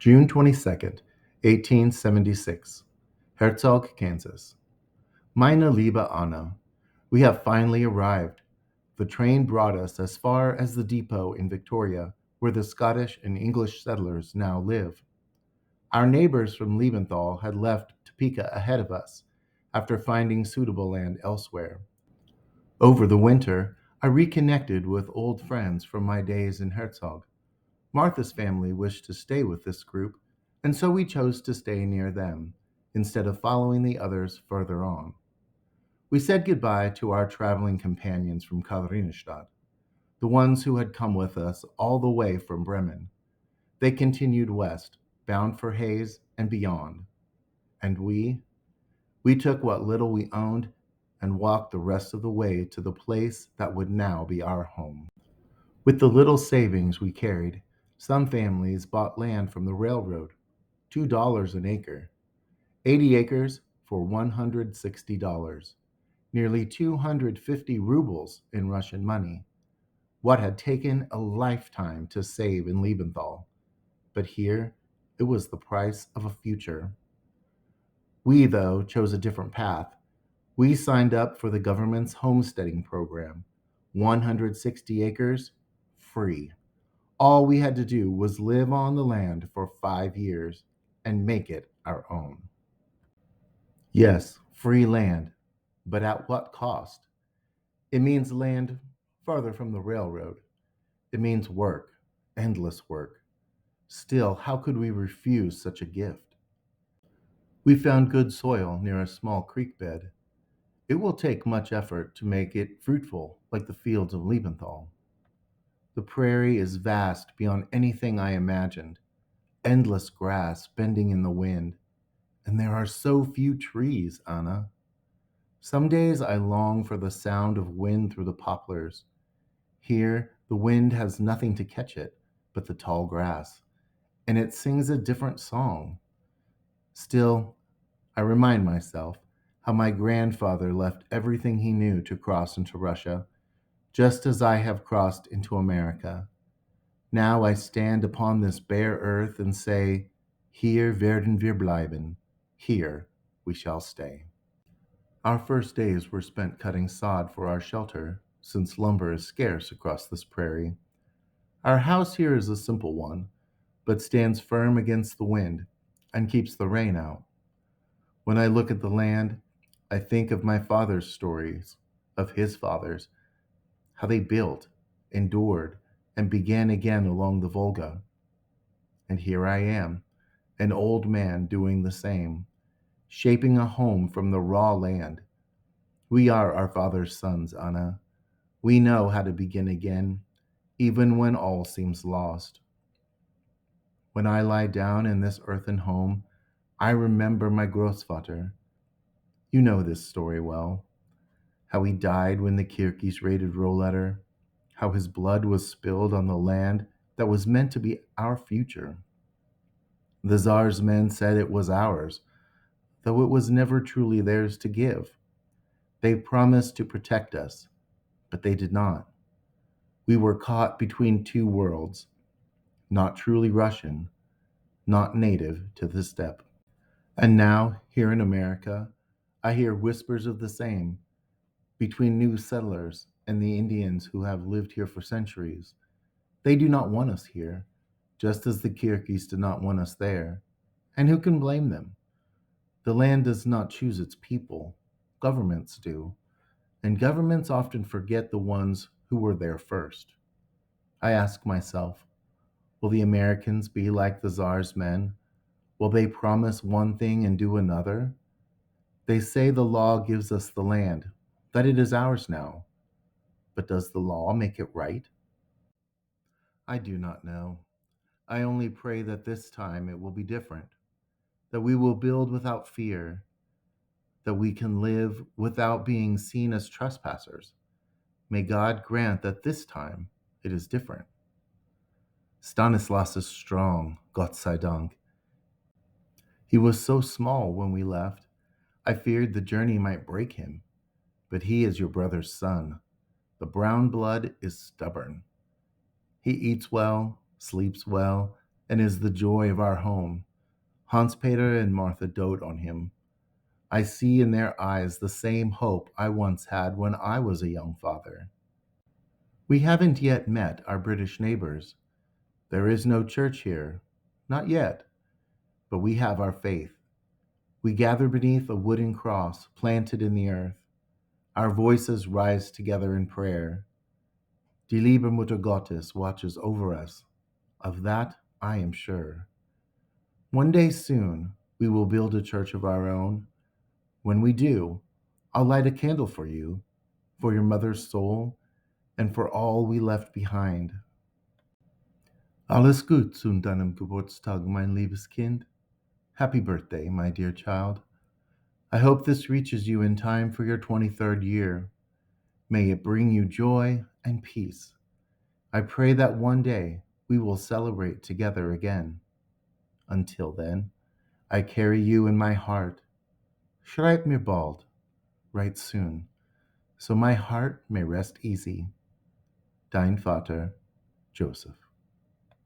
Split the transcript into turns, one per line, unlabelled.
June 22nd, 1876. Herzog, Kansas. Meine liebe Anna, we have finally arrived. The train brought us as far as the depot in Victoria, where the Scottish and English settlers now live. Our neighbors from Liebenthal had left Topeka ahead of us after finding suitable land elsewhere. Over the winter, I reconnected with old friends from my days in Herzog. Martha's family wished to stay with this group, and so we chose to stay near them instead of following the others further on. We said goodbye to our traveling companions from Katharinenstadt, the ones who had come with us all the way from Bremen. They continued west, bound for Hayes and beyond. And we took what little we owned and walked the rest of the way to the place that would now be our home. With the little savings we carried, some families bought land from the railroad, $2 an acre, 80 acres for $160, nearly 250 rubles in Russian money, what had taken a lifetime to save in Liebenthal. But here, it was the price of a future. We, though, chose a different path. We signed up for the government's homesteading program, 160 acres, free. All we had to do was live on the land for 5 years and make it our own. Yes, free land, but at what cost? It means land farther from the railroad. It means work, endless work. Still, how could we refuse such a gift? We found good soil near a small creek bed. It will take much effort to make it fruitful like the fields of Liebenthal. The prairie is vast beyond anything I imagined, endless grass bending in the wind, and there are so few trees, Anna. Some days I long for the sound of wind through the poplars. Here, the wind has nothing to catch it but the tall grass, and it sings a different song. Still, I remind myself how my grandfather left everything he knew to cross into Russia, just as I have crossed into America. Now I stand upon this bare earth and say, Hier werden wir bleiben. Here we shall stay. Our first days were spent cutting sod for our shelter, since lumber is scarce across this prairie. Our house here is a simple one, but stands firm against the wind and keeps the rain out. When I look at the land, I think of my father's stories, of his fathers, how they built, endured, and began again along the Volga. And here I am, an old man doing the same, shaping a home from the raw land. We are our father's sons, Anna. We know how to begin again, even when all seems lost. When I lie down in this earthen home, I remember my Großvater. You know this story well. How he died when the Kirkis raided Roletter, how his blood was spilled on the land that was meant to be our future. The Tsar's men said it was ours, though it was never truly theirs to give. They promised to protect us, but they did not. We were caught between two worlds, not truly Russian, not native to the steppe. And now, here in America, I hear whispers of the same between new settlers and the Indians who have lived here for centuries. They do not want us here, just as the Kirkis did not want us there. And who can blame them? The land does not choose its people, governments do, and governments often forget the ones who were there first. I ask myself, will the Americans be like the Tsar's men? Will they promise one thing and do another? They say the law gives us the land, that it is ours now. But does the law make it right? I do not know. I only pray that this time it will be different, that we will build without fear, that we can live without being seen as trespassers. May God grant that this time it is different. Stanislas is strong, Gott sei Dank. He was so small when we left, I feared the journey might break him, but he is your brother's son. The brown blood is stubborn. He eats well, sleeps well, and is the joy of our home. Hans Peter and Martha dote on him. I see in their eyes the same hope I once had when I was a young father. We haven't yet met our British neighbors. There is no church here, not yet, but we have our faith. We gather beneath a wooden cross planted in the earth. Our voices rise together in prayer. Die liebe Mutter Gottes watches over us. Of that I am sure. One day soon, we will build a church of our own. When we do, I'll light a candle for your mother's soul, and for all we left behind. Alles gut zu deinem Geburtstag, mein liebes Kind. Happy birthday, my dear child. I hope this reaches you in time for your 23rd year. May it bring you joy and peace. I pray that one day we will celebrate together again. Until then, I carry you in my heart. Schreib mir bald, write soon, so my heart may rest easy. Dein Vater, Joseph.